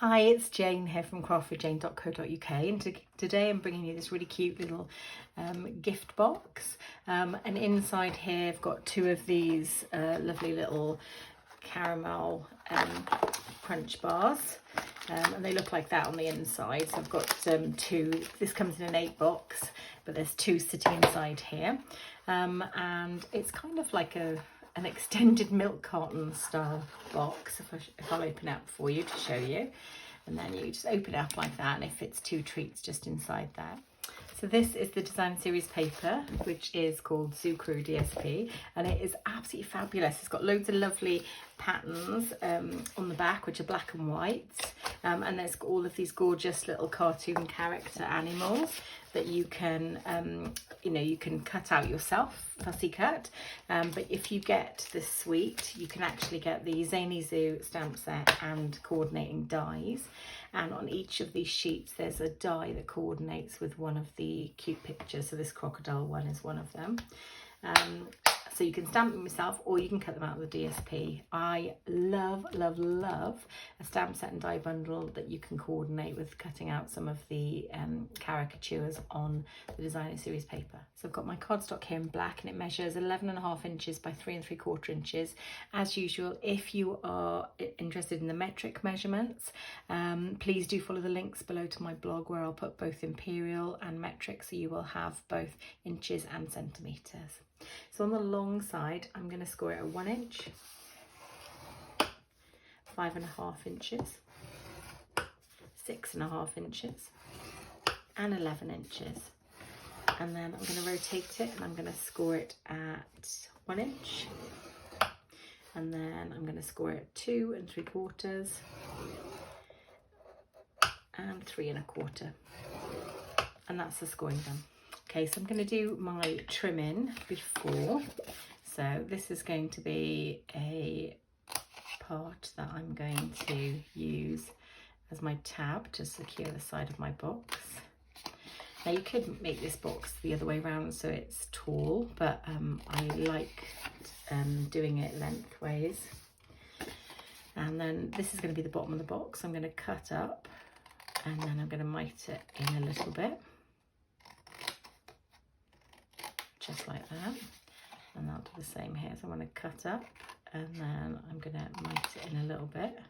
Hi, it's Jane here from craftwithjane.co.uk, and today I'm bringing you this really cute little gift box, and inside here I've got two of these lovely little caramel crunch bars, and they look like that on the inside. So I've got two. This comes in an 8 box, but there's 2 sitting inside here, and it's kind of like an extended milk carton style box. If I'll open it up for you to show you, and then you just open it up like that and it fits 2 treats just inside there. So this is the design series paper, which is called Zoo Crew DSP, and it is absolutely fabulous. It's got loads of lovely patterns on the back, which are black and white, and there's got all of these gorgeous little cartoon character animals that you can you can cut out yourself, fussy cut, but if you get this suite, you can actually get the Zany Zoo stamp set and coordinating dies, and on each of these sheets there's a die that coordinates with one of the cute pictures. So this crocodile one is one of them. So you can stamp them yourself, or you can cut them out of the DSP. I love, love, love a stamp set and die bundle that you can coordinate with cutting out some of the caricatures on the designer series paper. So I've got my cardstock here in black, and it measures 11.5 inches by 3 3/4 inches. As usual, if you are interested in the metric measurements, please do follow the links below to my blog, where I'll put both imperial and metric, so you will have both inches and centimetres. So on the long side, I'm going to score it at 1 inch, 5.5 inches, 6.5 inches, and 11 inches. And then I'm going to rotate it, and I'm going to score it at 1 inch. And then I'm going to score it at 2 3/4 and 3 1/4. And that's the scoring done. Okay, so I'm going to do my trimming before. So this is going to be a part that I'm going to use as my tab to secure the side of my box. Now you could make this box the other way around so it's tall, but I like doing it lengthways. And then this is going to be the bottom of the box. I'm going to cut up, and then I'm going to mite it in a little bit. Just like that, and I'll do the same here. So I'm going to cut up, and then I'm going to mite it in a little bit,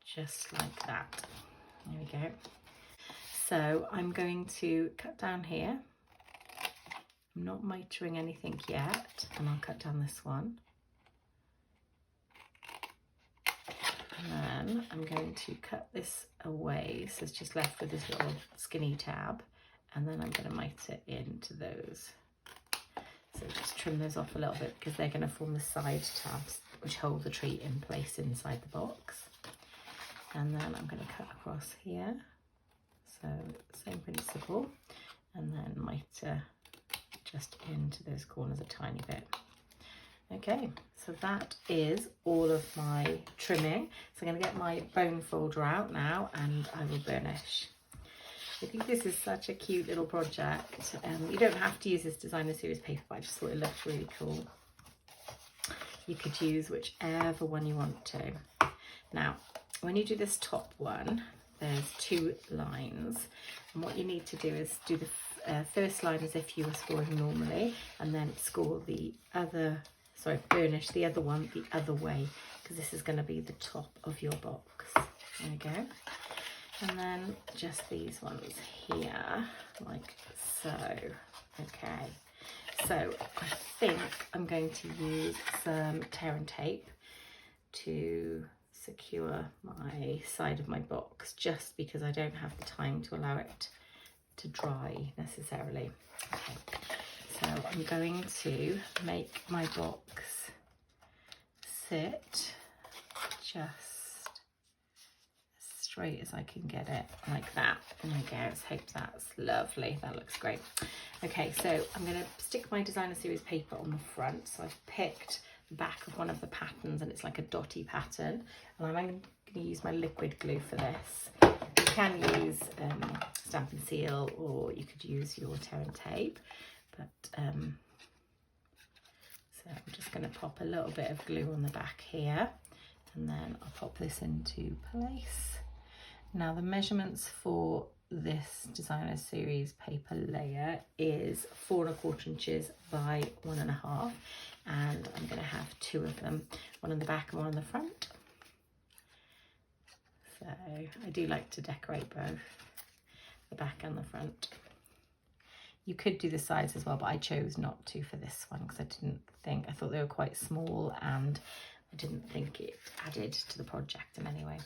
just like that. There we go. So I'm going to cut down here. I'm not mitering anything yet, and I'll cut down this one. And then I'm going to cut this away, so it's just left with this little skinny tab. And then I'm going to mite it into those. So just trim those off a little bit, because they're going to form the side tabs which hold the treat in place inside the box. And then I'm going to cut across here. So same principle. And then mite just into those corners a tiny bit. Okay, so that is all of my trimming. So I'm going to get my bone folder out now, and I will burnish. I think this is such a cute little project. You don't have to use this designer series paper, but I just thought it looked really cool. You could use whichever one you want to. Now, when you do this top one, there's 2 lines. And what you need to do is do the first line as if you were scoring normally, and then score the other, burnish the other one the other way, because this is going to be the top of your box. There we go. And then just these ones here, like so. Okay, so I think I'm going to use some tear and tape to secure my side of my box, just because I don't have the time to allow it to dry necessarily. Okay, so I'm going to make my box sit just straight as I can get it, like that. There we go. Let's hope that's lovely. That looks great. Okay, so I'm going to stick my designer series paper on the front. So I've picked the back of one of the patterns, and it's like a dotty pattern, and I'm going to use my liquid glue for this. You can use Stampin' Seal, or you could use your tear and tape, but so I'm just going to pop a little bit of glue on the back here, and then I'll pop this into place. Now the measurements for this designer series paper layer is 4¼ inches by 1.5, and I'm going to have 2 of them, one on the back and one on the front. So I do like to decorate both the back and the front. You could do the sides as well, but I chose not to for this one because I thought they were quite small and I didn't think it added to the project in any way.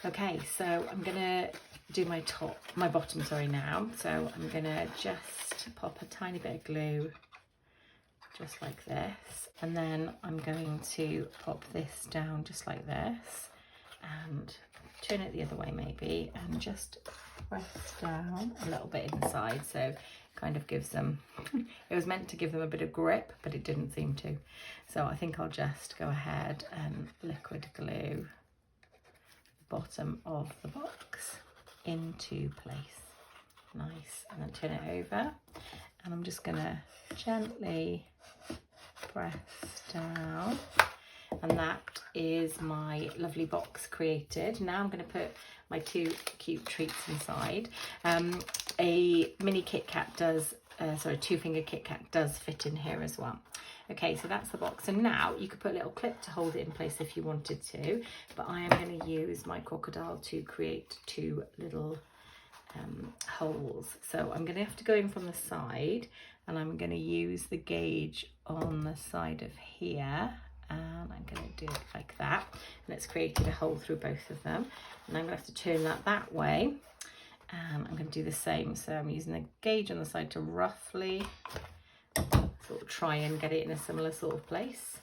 Okay, so I'm gonna do my bottom, now. So I'm gonna just pop a tiny bit of glue, just like this. And then I'm going to pop this down just like this and turn it the other way maybe, and just press down a little bit inside. So kind of gives them, it was meant to give them a bit of grip, but it didn't seem to. So I think I'll just go ahead and liquid glue the bottom of the box into place. Nice. And then turn it over, and I'm just gonna gently press down, and that is my lovely box created. Now I'm going to put my 2 cute treats inside. A mini Kit Kat does, 2-finger Kit Kat does fit in here as well. Okay, so that's the box, and now you could put a little clip to hold it in place if you wanted to, but I am going to use my crocodile to create 2 little holes. So I'm going to have to go in from the side, and I'm going to use the gauge on the side of here, and I'm going to do it like that, and it's created a hole through both of them, and I'm going to have to turn that way, and I'm going to do the same. So I'm using the gauge on the side to roughly sort of try and get it in a similar sort of place.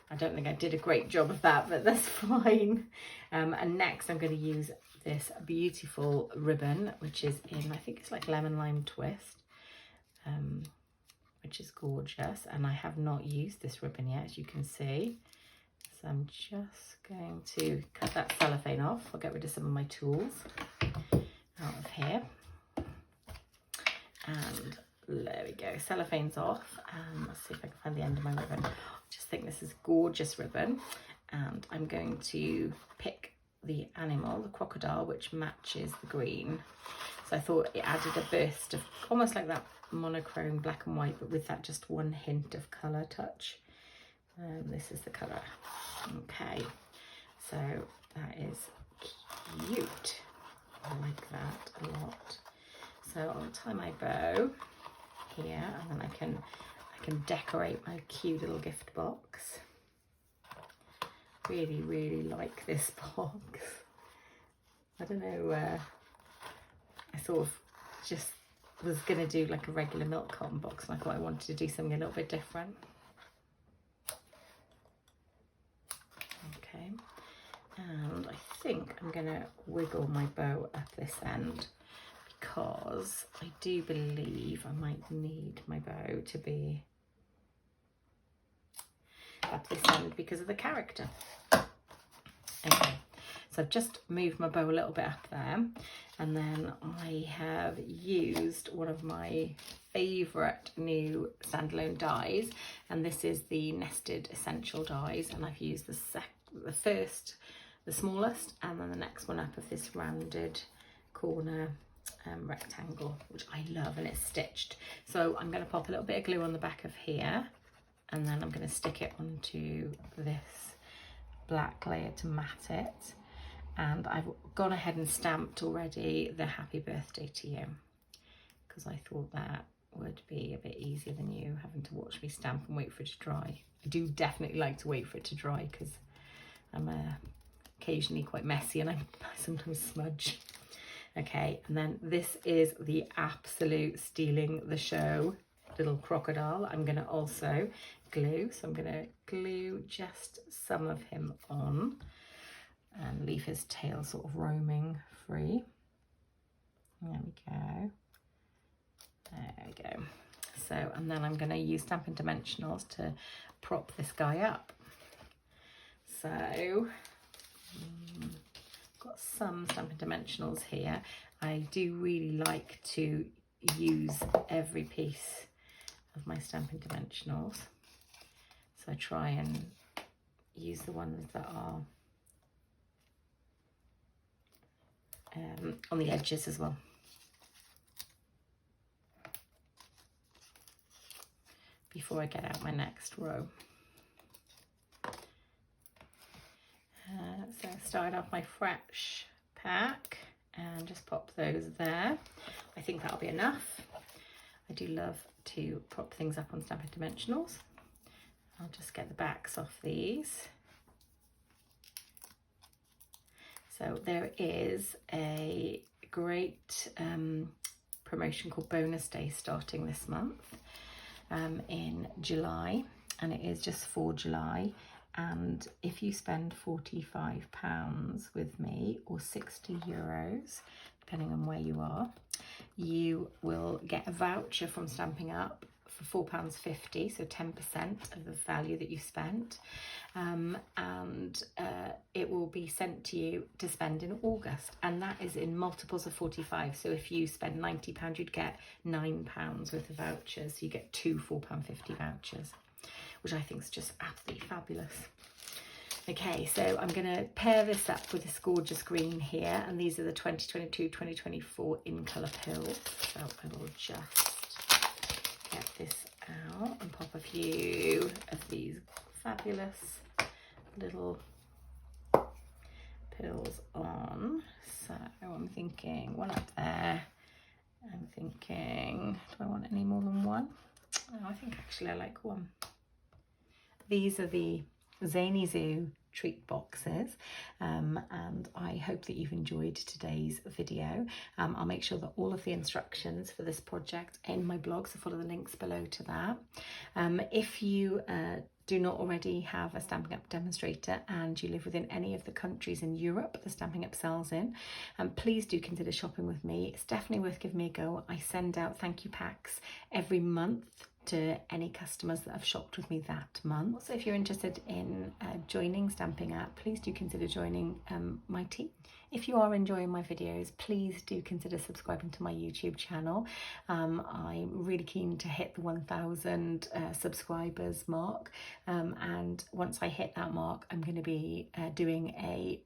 I don't think I did a great job of that, but that's fine. And next I'm going to use this beautiful ribbon, which is in, I think it's like lemon lime twist, which is gorgeous, and I have not used this ribbon yet, as you can see. So I'm just going to cut that cellophane off. I'll get rid of some of my tools out of here, and there we go, cellophane's off. Let's see if I can find the end of my ribbon. I just think this is gorgeous ribbon, and I'm going to pick the animal, the crocodile, which matches the green. So I thought it added a burst of almost like that monochrome black and white, but with that just one hint of colour touch. This is the colour. Okay, so that is cute. I like that a lot. So I'll tie my bow here, and then I can decorate my cute little gift box. Really, really like this box. I don't know, I sort of just was going to do like a regular milk carton box, and I thought I wanted to do something a little bit different. Okay, and I think I'm going to wiggle my bow at this end, because I do believe I might need my bow to be up this end because of the character. Okay, so I've just moved my bow a little bit up there, and then I have used one of my favourite new standalone dies, and this is the Nested Essential dies, and I've used the first, the smallest, and then the next one up of this rounded corner rectangle, which I love, and it's stitched. So I'm going to pop a little bit of glue on the back of here, and then I'm going to stick it onto this black layer to mat it. And I've gone ahead and stamped already the happy birthday to you, because I thought that would be a bit easier than you having to watch me stamp and wait for it to dry. I do definitely like to wait for it to dry, because I'm occasionally quite messy and I sometimes smudge. Okay, and then this is the absolute stealing the show little crocodile. I'm going to also glue, so I'm going to glue just some of him on and leave his tail sort of roaming free. There we go. There we go. So, and then I'm going to use Stampin' Dimensionals to prop this guy up. So, got some Stampin' Dimensionals here. I do really like to use every piece of my Stampin' Dimensionals. So I try and use the ones that are on the edges as well. Before I get out my next row. So I started off my fresh pack and just pop those there. I think that'll be enough. I do love to prop things up on Stampin' Dimensionals. I'll just get the backs off these. So there is a great promotion called Bonus Day starting this month in July, and it is just for July. And if you spend £45 with me, or €60, depending on where you are, you will get a voucher from Stampin' Up for £4.50, so 10% of the value that you spent, and it will be sent to you to spend in August, and that is in multiples of 45. So if you spend £90, you'd get £9 worth of vouchers, so you get two £4.50 vouchers, which I think is just absolutely fabulous. Okay, so I'm going to pair this up with this gorgeous green here, and these are the 2022-2024 in colour pills. So I will just get this out and pop a few of these fabulous little pills on. So I'm thinking one up there. I'm thinking, do I want any more than one? Oh, I think actually I like one. These are the Zany Zoo treat boxes, and I hope that you've enjoyed today's video. I'll make sure that all of the instructions for this project in my blog, so follow the links below to that. If you do not already have a Stampin' Up demonstrator and you live within any of the countries in Europe the Stampin' Up sells in, please do consider shopping with me. It's definitely worth giving me a go. I send out thank you packs every month to any customers that have shopped with me that month. So if you're interested in joining Stampin' Up, please do consider joining my team. If you are enjoying my videos, please do consider subscribing to my YouTube channel. I'm really keen to hit the 1,000 subscribers mark, and once I hit that mark, I'm going to be doing a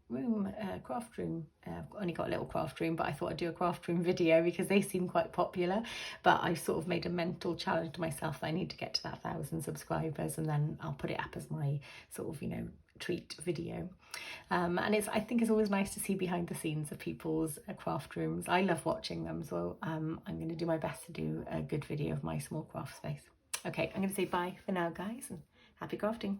craft room. I've only got a little craft room, but I thought I'd do a craft room video because they seem quite popular. But I've sort of made a mental challenge to myself that I need to get to that 1,000 subscribers, and then I'll put it up as my sort of, treat video. And I think it's always nice to see behind the scenes of people's craft rooms. I love watching them, so I'm going to do my best to do a good video of my small craft space. Okay, I'm going to say bye for now, guys, and happy crafting.